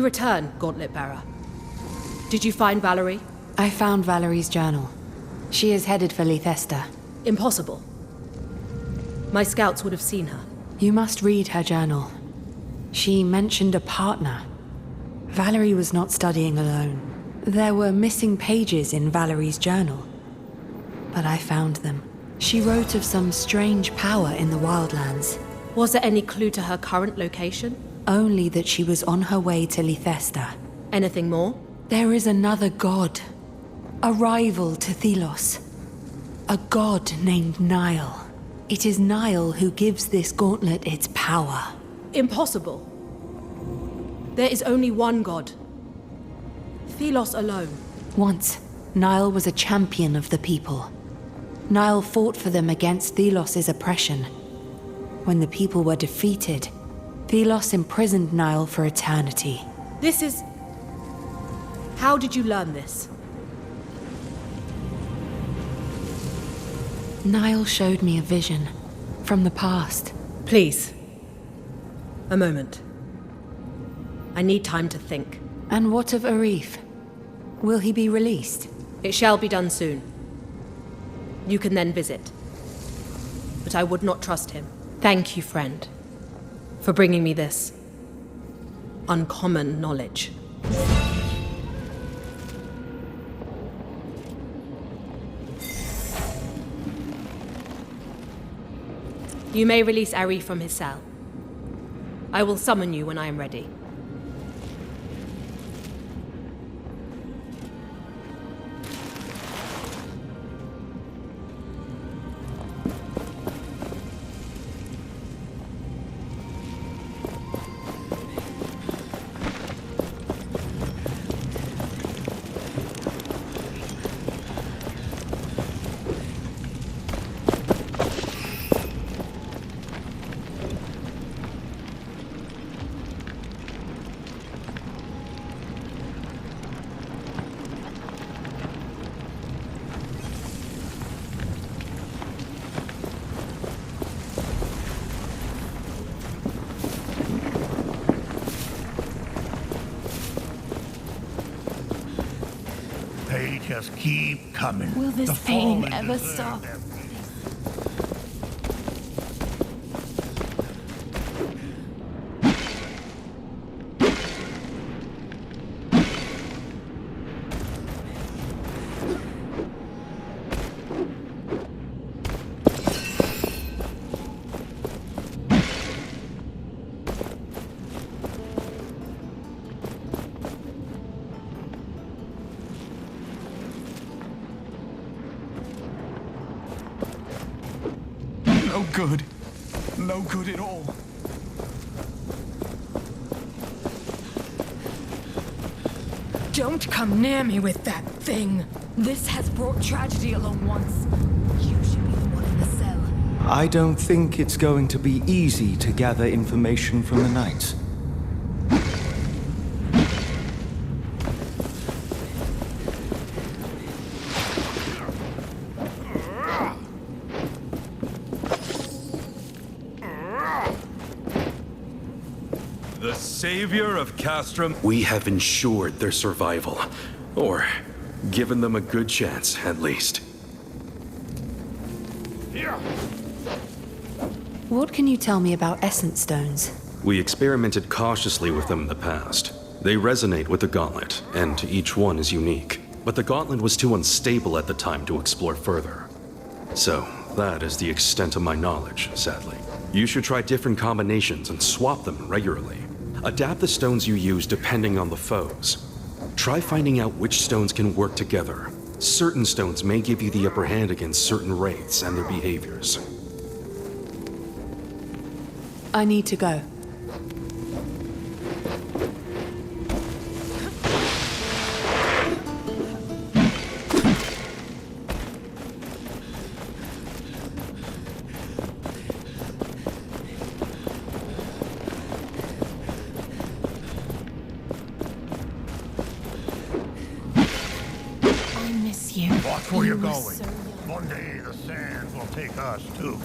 You return, Gauntlet Bearer. Did you find Valerie? I found Valerie's journal. She is headed for Lethesta. Impossible. My scouts would have seen her. You must read her journal. She mentioned a partner. Valerie was not studying alone. There were missing pages in Valerie's journal. But I found them. She wrote of some strange power in the wildlands. Was there any clue to her current location? Only that she was on her way to Lethesta. Anything more? There is another god. A rival to Thelos. A god named Nile. It is Nile who gives this gauntlet its power. Impossible. There is only one god. Thelos alone. Once, Nile was a champion of the people. Nile fought for them against Thelos' oppression. When the people were defeated, Thelos imprisoned Nile for eternity. This is... How did you learn this? Nile showed me a vision from the past. Please. A moment. I need time to think. And what of Arif? Will he be released? It shall be done soon. You can then visit. But I would not trust him. Thank you, friend, for bringing me this uncommon knowledge. You may release Arif from his cell. I will summon you when I am ready. They just keep coming. Will this The pain fallen ever deserve stop? their- No good. No good at all. Don't come near me with that thing. This has brought tragedy along once. You should be the one in the cell. I don't think it's going to be easy to gather information from the Knights. The savior of Castrum. We have ensured their survival. Or given them a good chance, at least. What can you tell me about essence stones? We experimented cautiously with them in the past. They resonate with the gauntlet, and each one is unique. But the gauntlet was too unstable at the time to explore further. So, that is the extent of my knowledge, sadly. You should try different combinations and swap them regularly. Adapt the stones you use depending on the foes. Try finding out which stones can work together. Certain stones may give you the upper hand against certain wraiths and their behaviors. I need to go. I miss you. Watch where you're You were going. so young. One day the sands will take us too.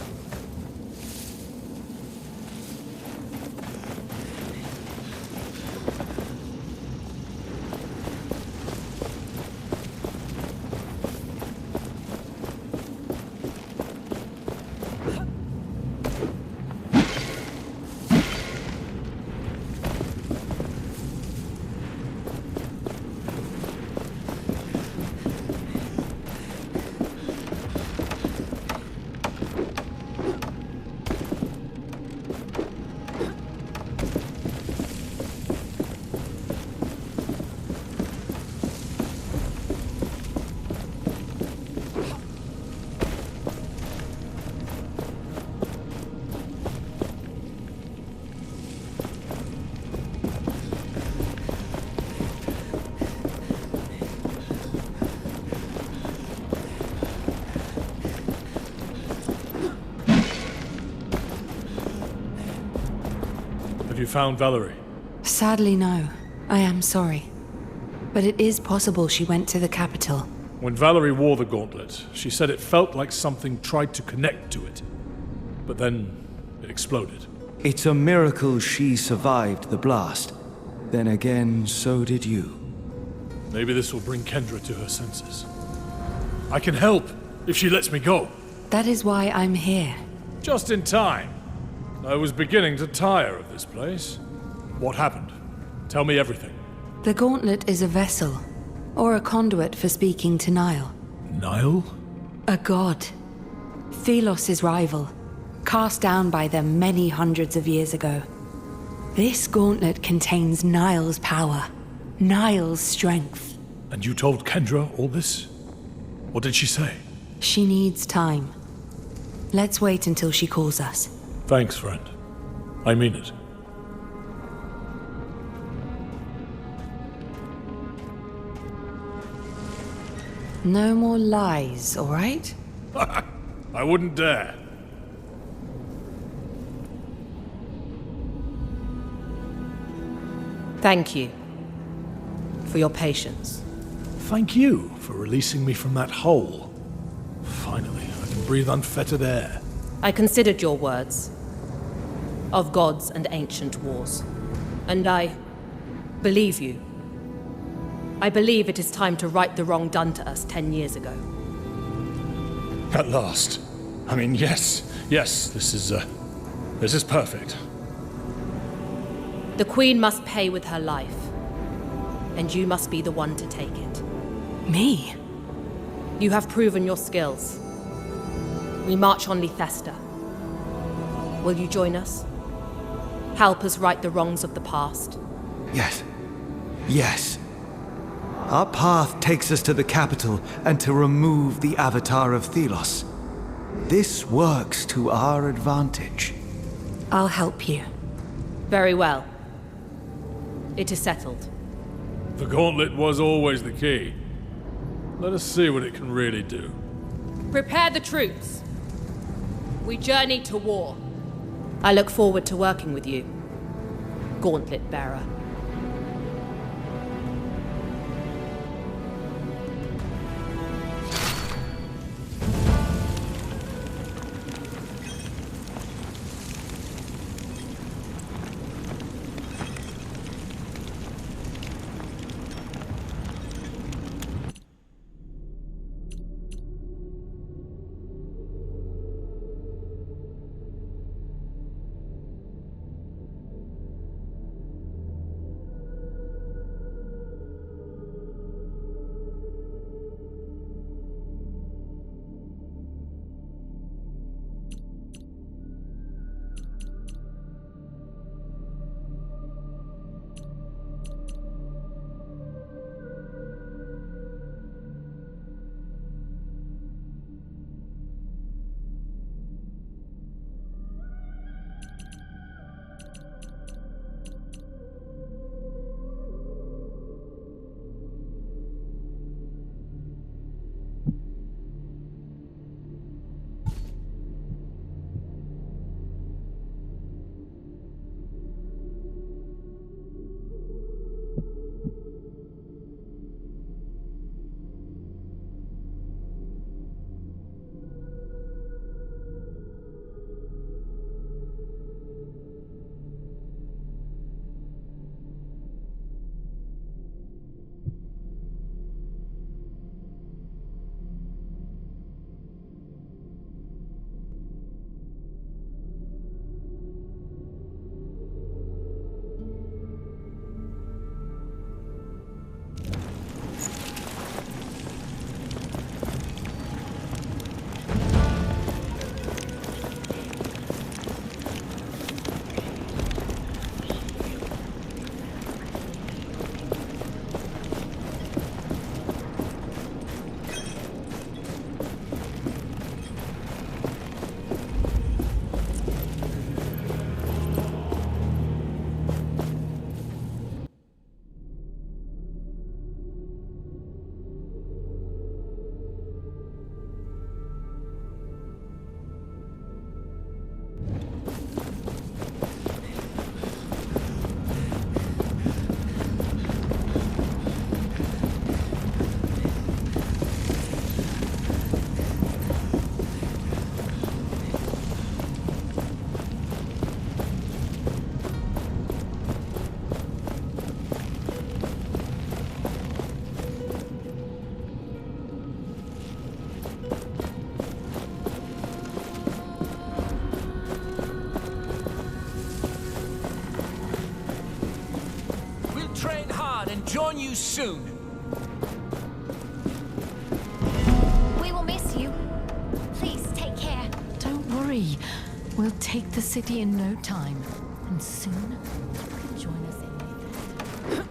you found Valerie? Sadly, no. I am sorry. But it is possible she went to the capital. When Valerie wore the gauntlet, she said it felt like something tried to connect to it. But then it exploded. It's a miracle she survived the blast. Then again, so did you. Maybe this will bring Kendra to her senses. I can help if she lets me go. That is why I'm here. Just in time. I was beginning to tire of this place. What happened? Tell me everything. The gauntlet is a vessel, or a conduit for speaking to Nile. Nile? A god. Thelos' rival, cast down by them many hundreds of years ago. This gauntlet contains Nile's power, Nile's strength. And you told Kendra all this? What did she say? She needs time. Let's wait until she calls us. Thanks, friend. I mean it. No more lies, all right? I wouldn't dare. Thank you for your patience. Thank you for releasing me from that hole. Finally, I can breathe unfettered air. I considered your words of gods and ancient wars, and I believe you. I believe it is time to right the wrong done to us 10 years ago. At last. I mean, yes, this is perfect. The Queen must pay with her life, and you must be the one to take it. Me? You have proven your skills. We march on Lethesta. Will you join us? Help us right the wrongs of the past? Yes. Yes. Our path takes us to the capital and to remove the avatar of Thelos. This works to our advantage. I'll help you. Very well. It is settled. The gauntlet was always the key. Let us see what it can really do. Prepare the troops. We journey to war. I look forward to working with you, Gauntlet Bearer. join you soon. We will miss you. Please take care. Don't worry. We'll take the city in no time. And soon, you can join us in Mayfair.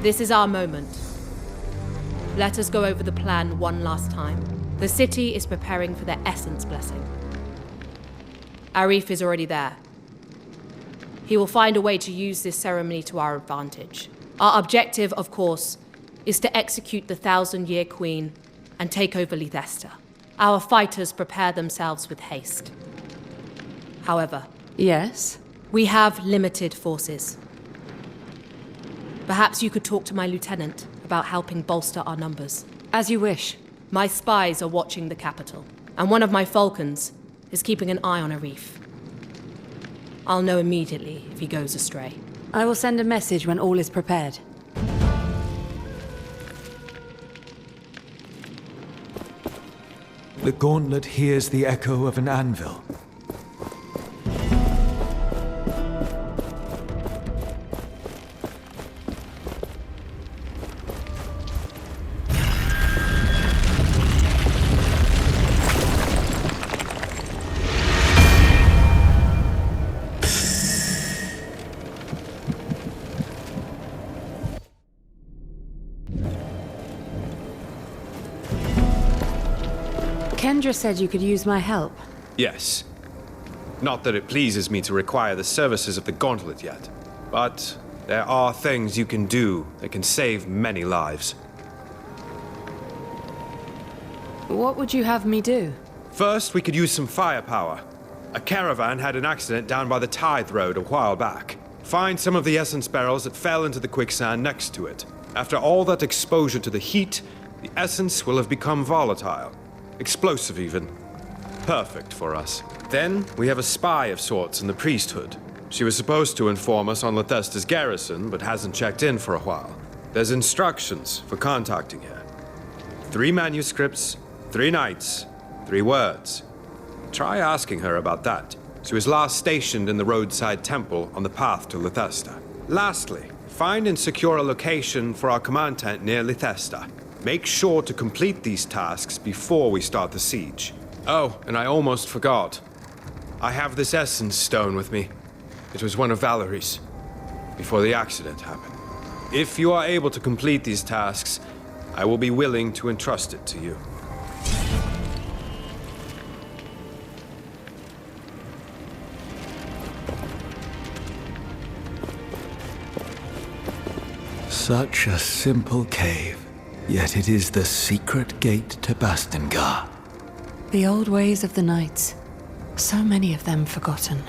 This is our moment. Let us go over the plan one last time. The city is preparing for their essence blessing. Arif is already there. He will find a way to use this ceremony to our advantage. Our objective, of course, is to execute the 1,000-year queen and take over Lethesta. Our fighters prepare themselves with haste. However, Yes? we have limited forces. Perhaps you could talk to my lieutenant about helping bolster our numbers. As you wish. My spies are watching the capital, and one of my falcons is keeping an eye on Arif. I'll know immediately if he goes astray. I will send a message when all is prepared. The gauntlet hears the echo of an anvil. Kendra said you could use my help. Yes. Not that it pleases me to require the services of the Gauntlet yet, but there are things you can do that can save many lives. What would you have me do? First, we could use some firepower. A caravan had an accident down by the Tithe Road a while back. Find some of the essence barrels that fell into the quicksand next to it. After all that exposure to the heat, the essence will have become volatile. Explosive, even. Perfect for us. Then, we have a spy of sorts in the priesthood. She was supposed to inform us on Lethesta's garrison, but hasn't checked in for a while. There's instructions for contacting her. 3 manuscripts, 3 nights, 3 words. Try asking her about that. She was last stationed in the roadside temple on the path to Lethesta. Lastly, find and secure a location for our command tent near Lethesta. Make sure to complete these tasks before we start the siege. Oh, and I almost forgot. I have this essence stone with me. It was one of Valerie's, before the accident happened. If you are able to complete these tasks, I will be willing to entrust it to you. Such a simple cave, yet it is the secret gate to Bastengar. The old ways of the knights. So many of them forgotten.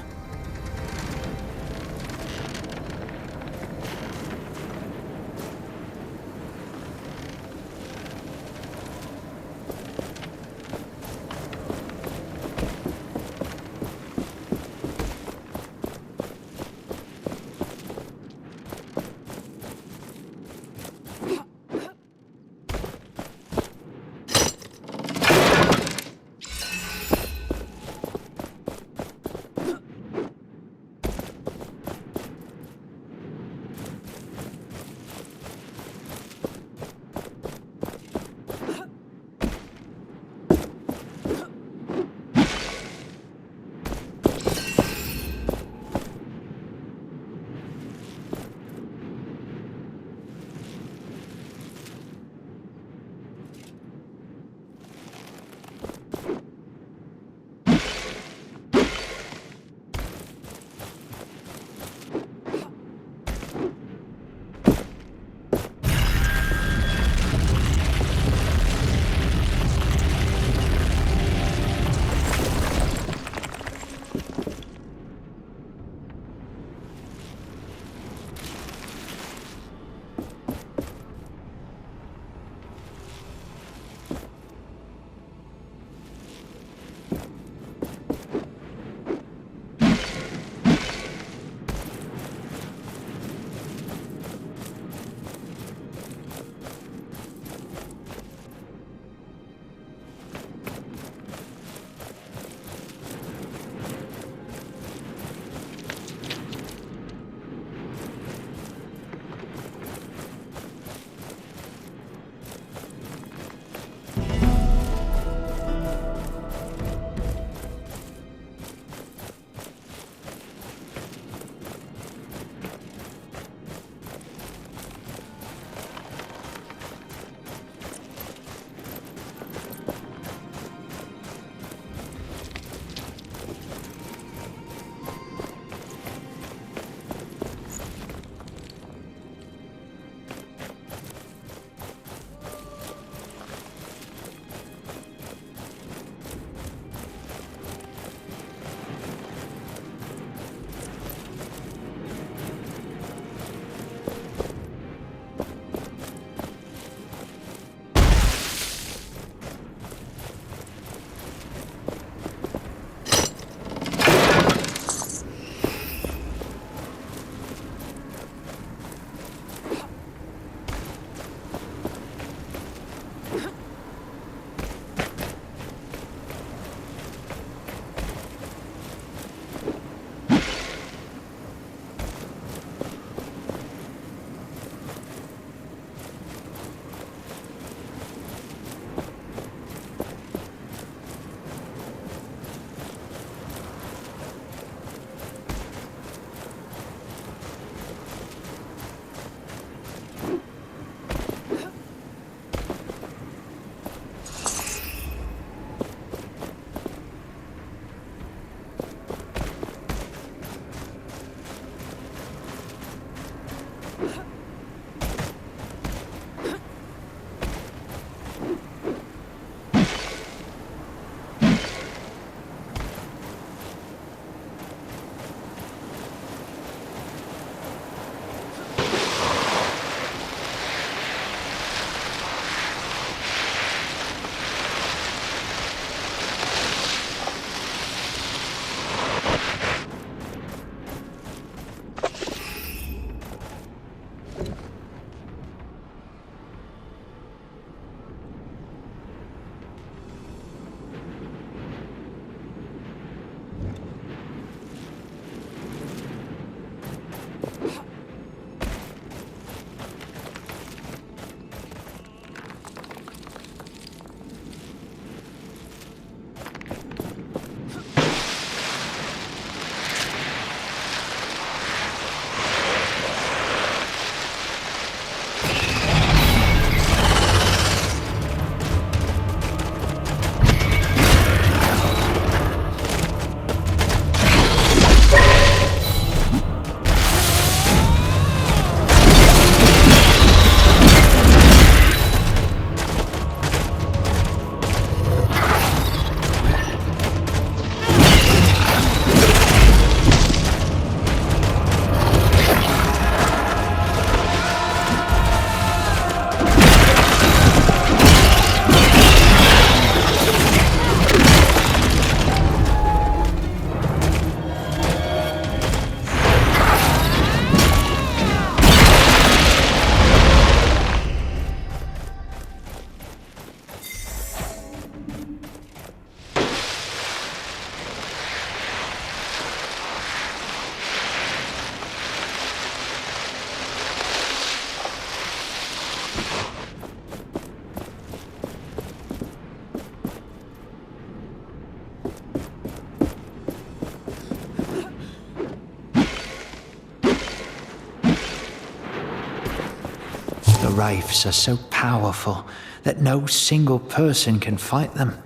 The Wraiths are so powerful that no single person can fight them.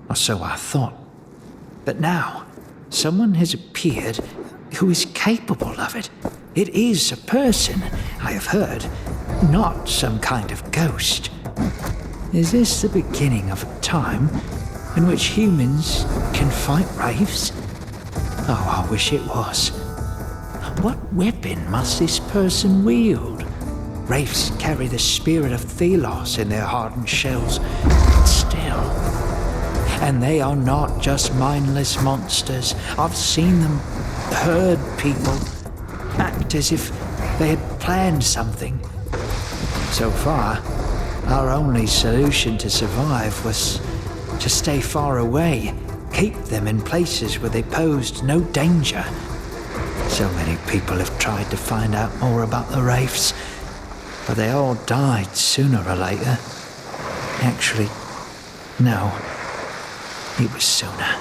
Or so I thought. But now, someone has appeared who is capable of it. It is a person, I have heard, not some kind of ghost. Is this the beginning of a time in which humans can fight Wraiths? Oh, I wish it was. What weapon must this person wield? Wraiths carry the spirit of Thelos in their hardened shells, but still. And they are not just mindless monsters. I've seen them herd people, act as if they had planned something. So far, our only solution to survive was to stay far away, keep them in places where they posed no danger. So many people have tried to find out more about the Wraiths, but they all died sooner or later. Actually, no, it was sooner.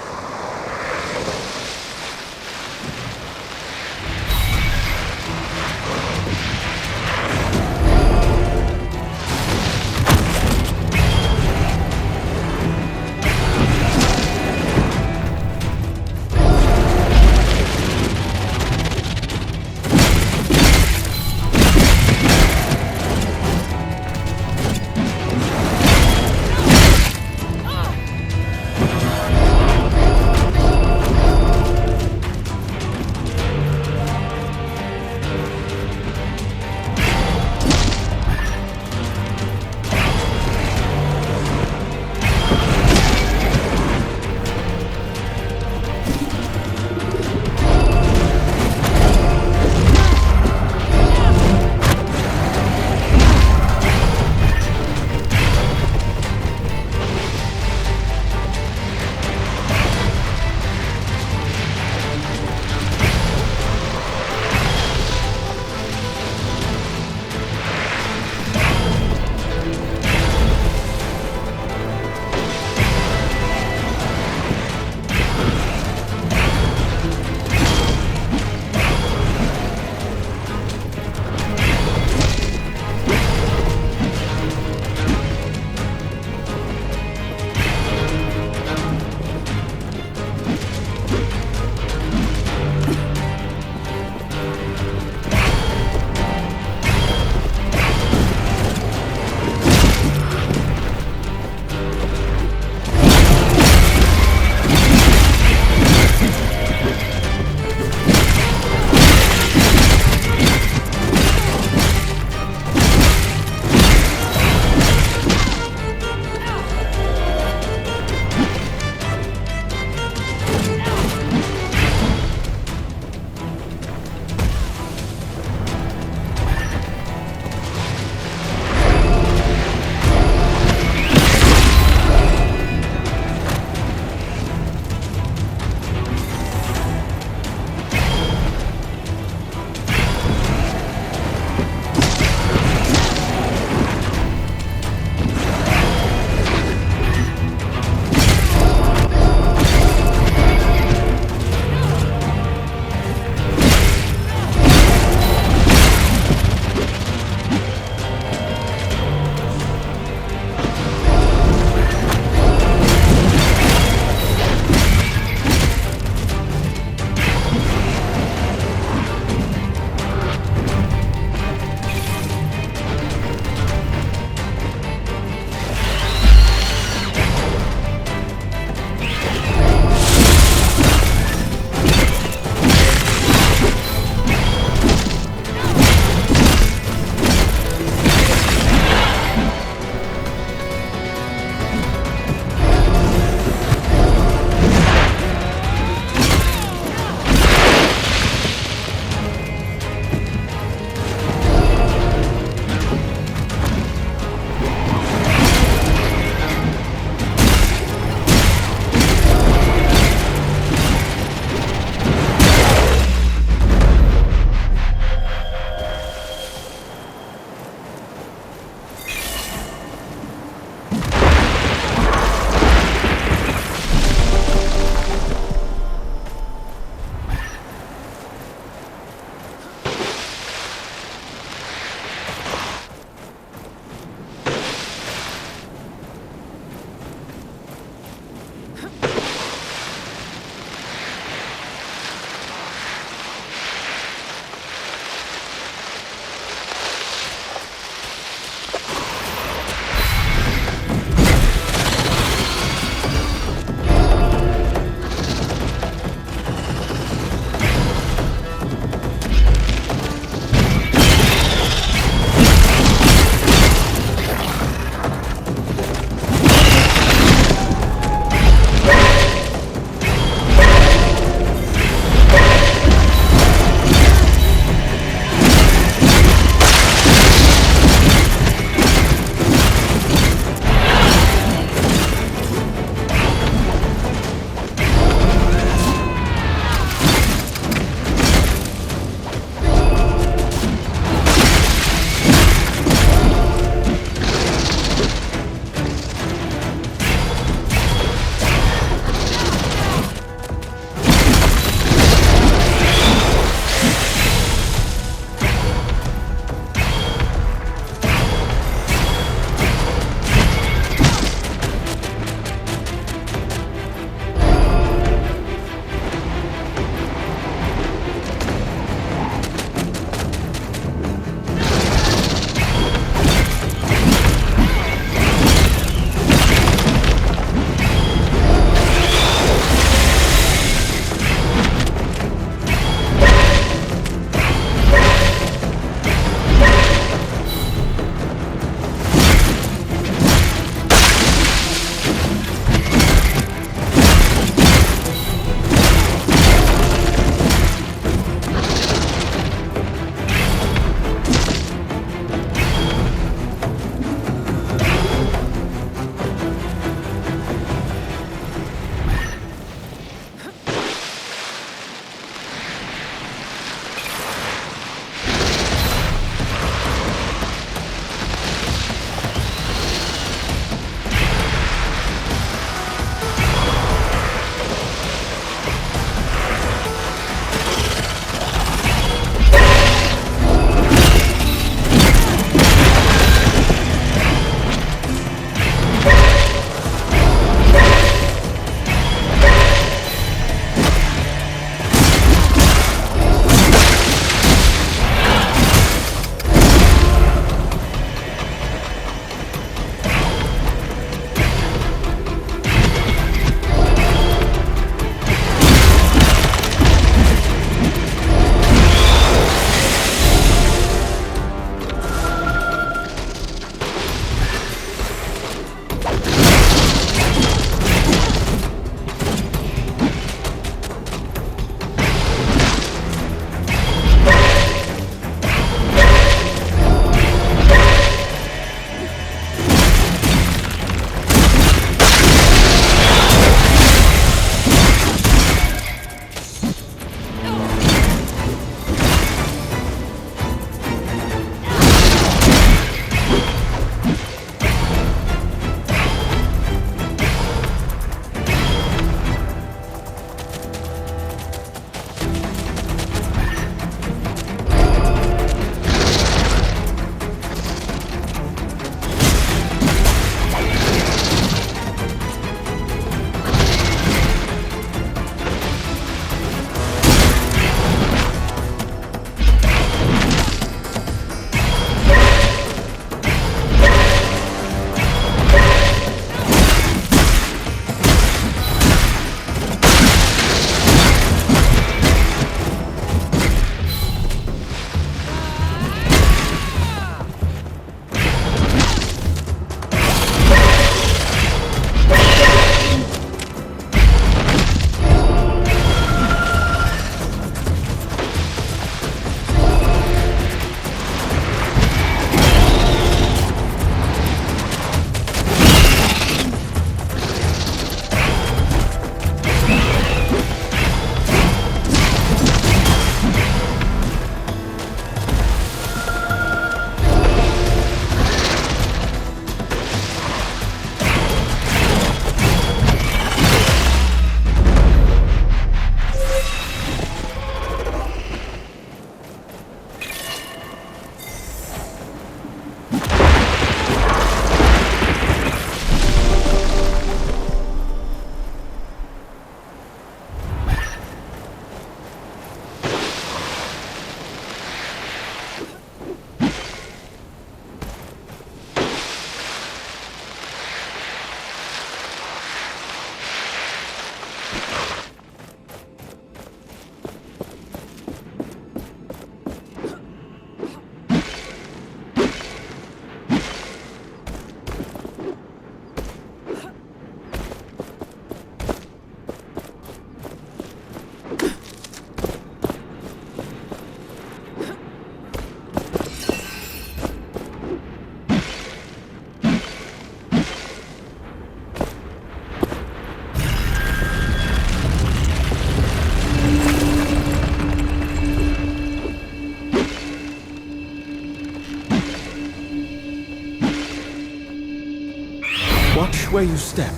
Watch where you step.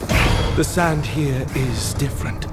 The sand here is different.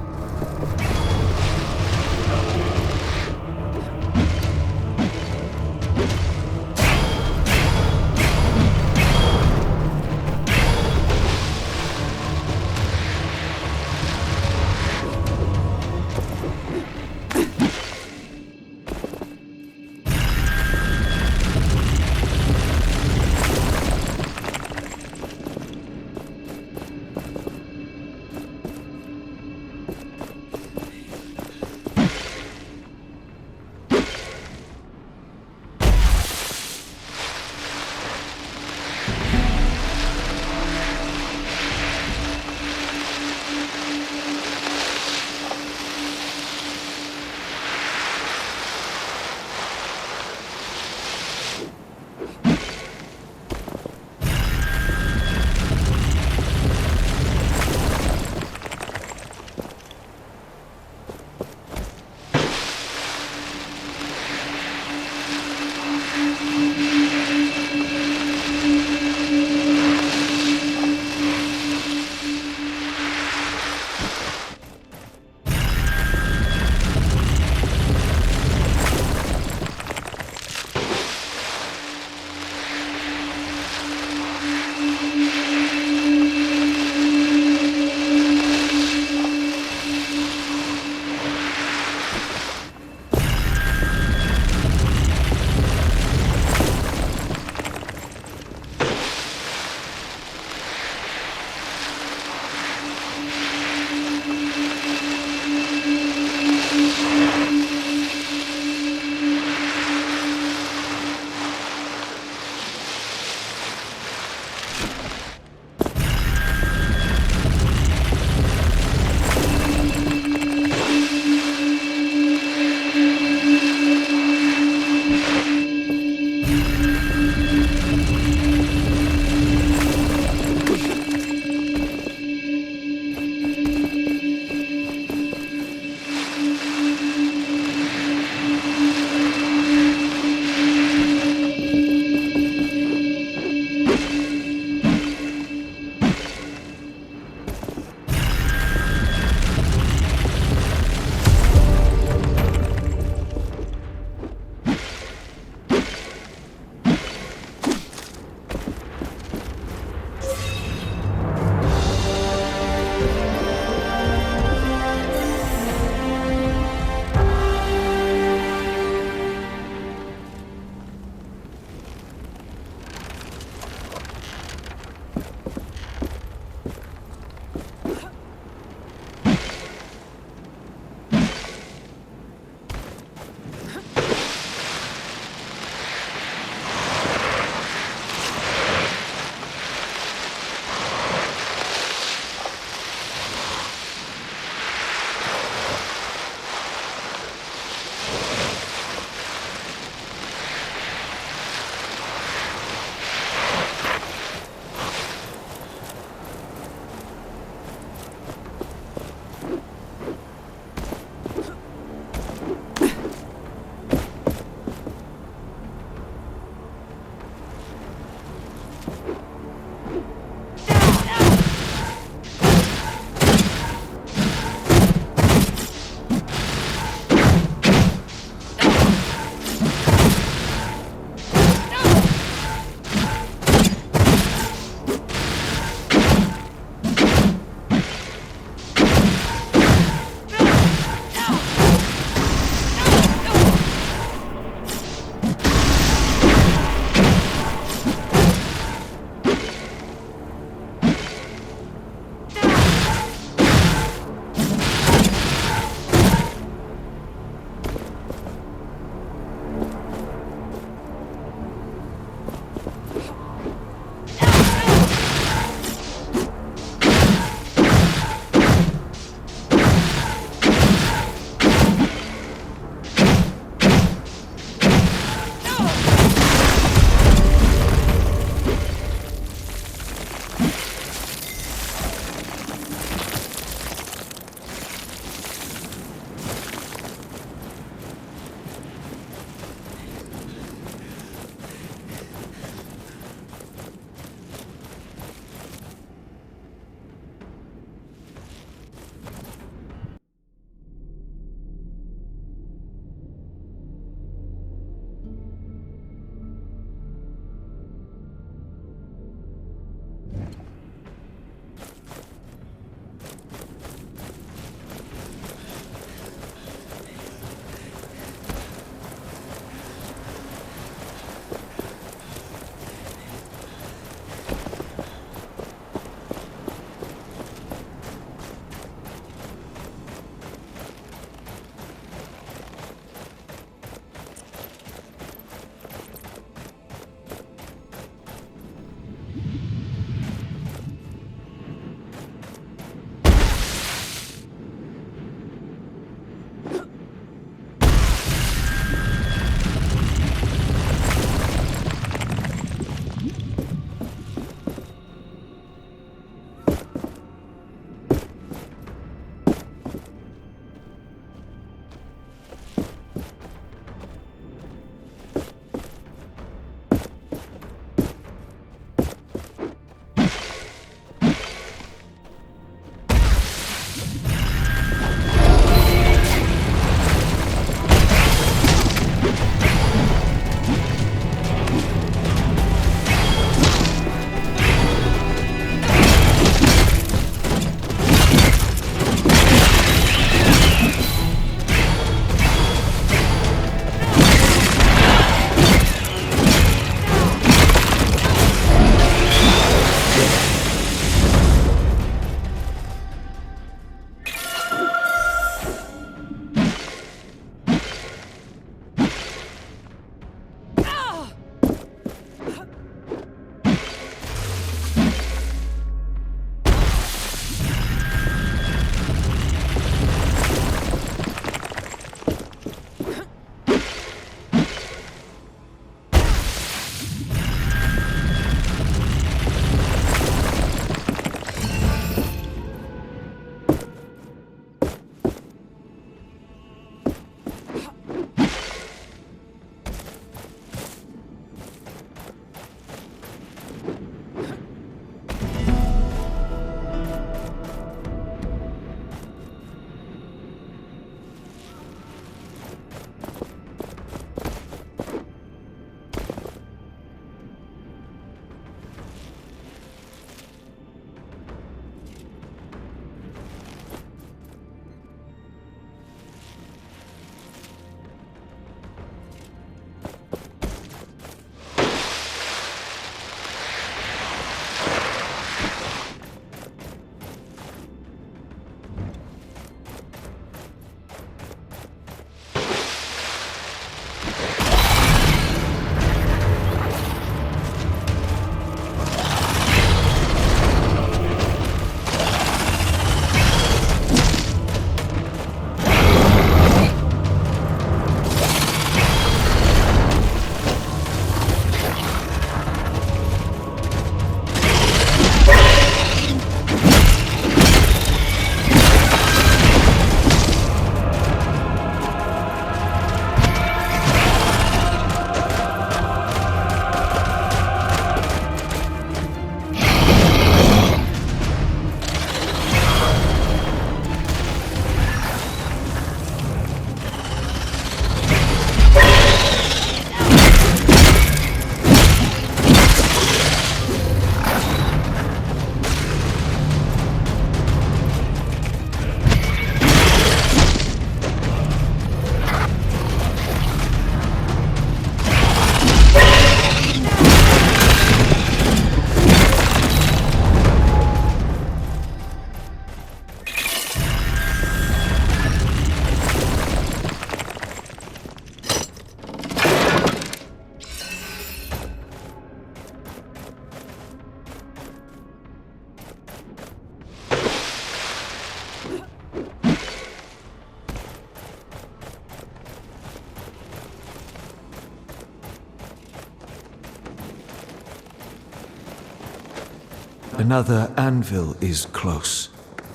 Another anvil is close.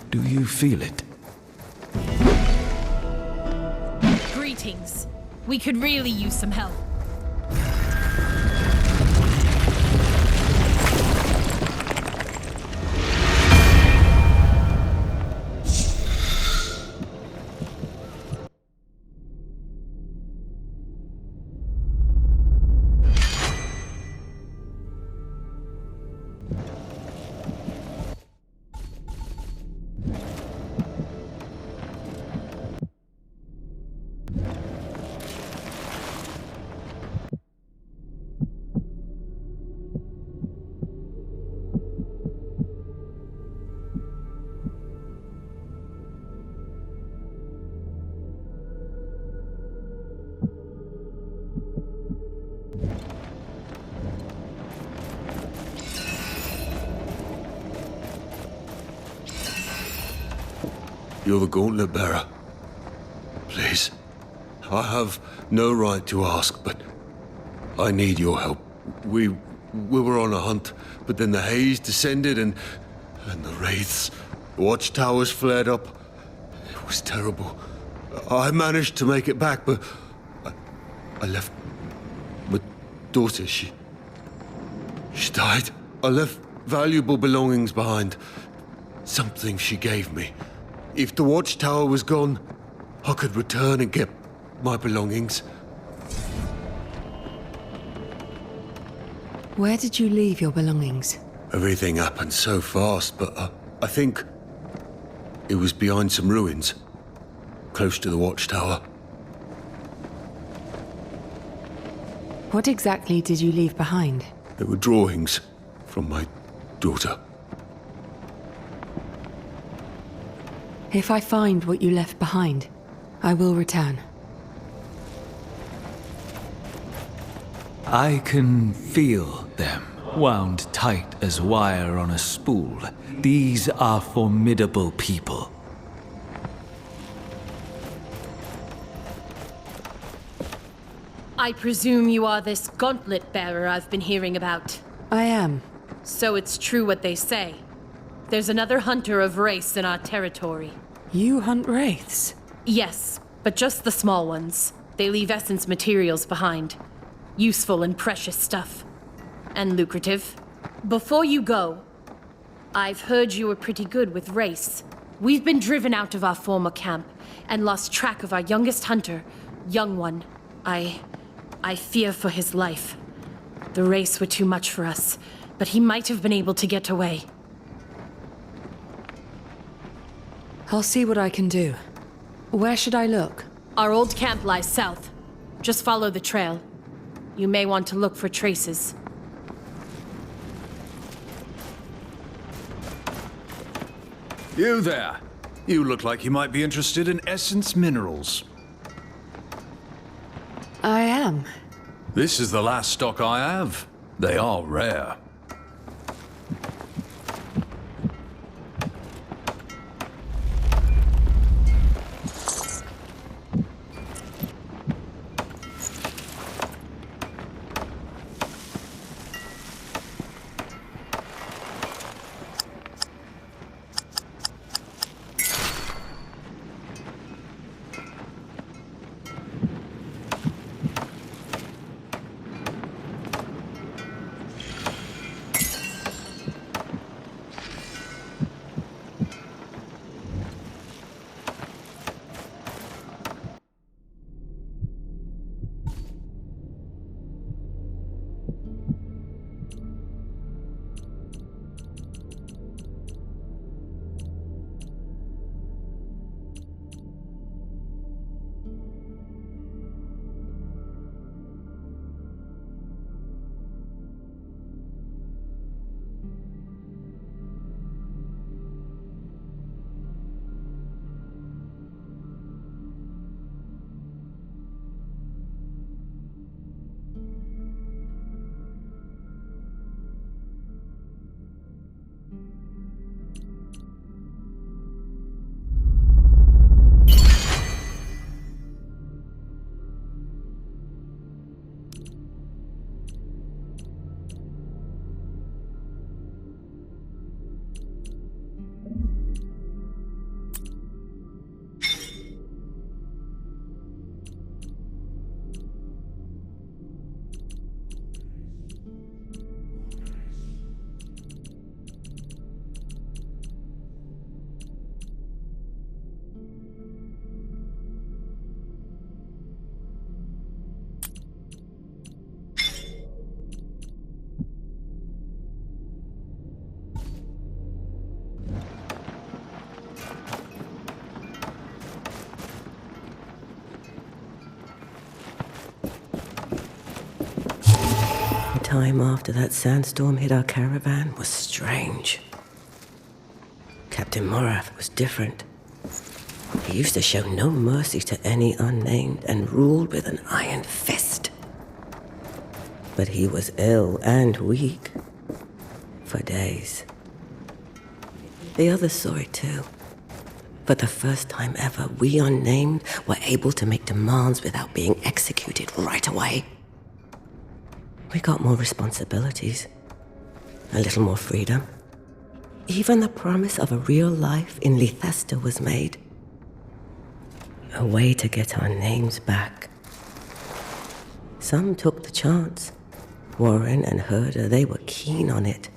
Do you feel it? Greetings. We could really use some help. You're the gauntlet bearer. Please. I have no right to ask, but I need your help. We were on a hunt, but then the haze descended and the wraiths. The watchtowers flared up. It was terrible. I managed to make it back, but I left my daughter. She died. I left valuable belongings behind. Something she gave me. If the watchtower was gone, I could return and get my belongings. Where did you leave your belongings? Everything happened so fast, but I think it was behind some ruins, close to the watchtower. What exactly did you leave behind? There were drawings from my daughter. If I find what you left behind, I will return. I can feel them, wound tight as wire on a spool. These are formidable people. I presume you are this gauntlet bearer I've been hearing about. I am. So it's true what they say. There's another hunter of wraiths in our territory. You hunt wraiths? Yes, but just the small ones. They leave essence materials behind. Useful and precious stuff. And lucrative. Before you go, I've heard you were pretty good with wraiths. We've been driven out of our former camp and lost track of our youngest hunter, young one. I fear for his life. The wraiths were too much for us, but he might have been able to get away. I'll see what I can do. Where should I look? Our old camp lies south. Just follow the trail. You may want to look for traces. You there. You look like you might be interested in essence minerals. I am. This is the last stock I have. They are rare. time after that sandstorm hit our caravan was strange. Captain Morath was different. He used to show no mercy to any unnamed and ruled with an iron fist. But he was ill and weak for days. The others saw it too. For the first time ever, we unnamed were able to make demands without being executed right away. We got more responsibilities, a little more freedom. Even the promise of a real life in Lethesta was made. A way to get our names back. Some took the chance. Warren and Herder, they were keen on it.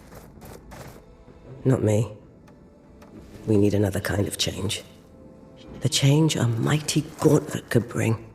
Not me. We need another kind of change. The change a mighty gauntlet could bring.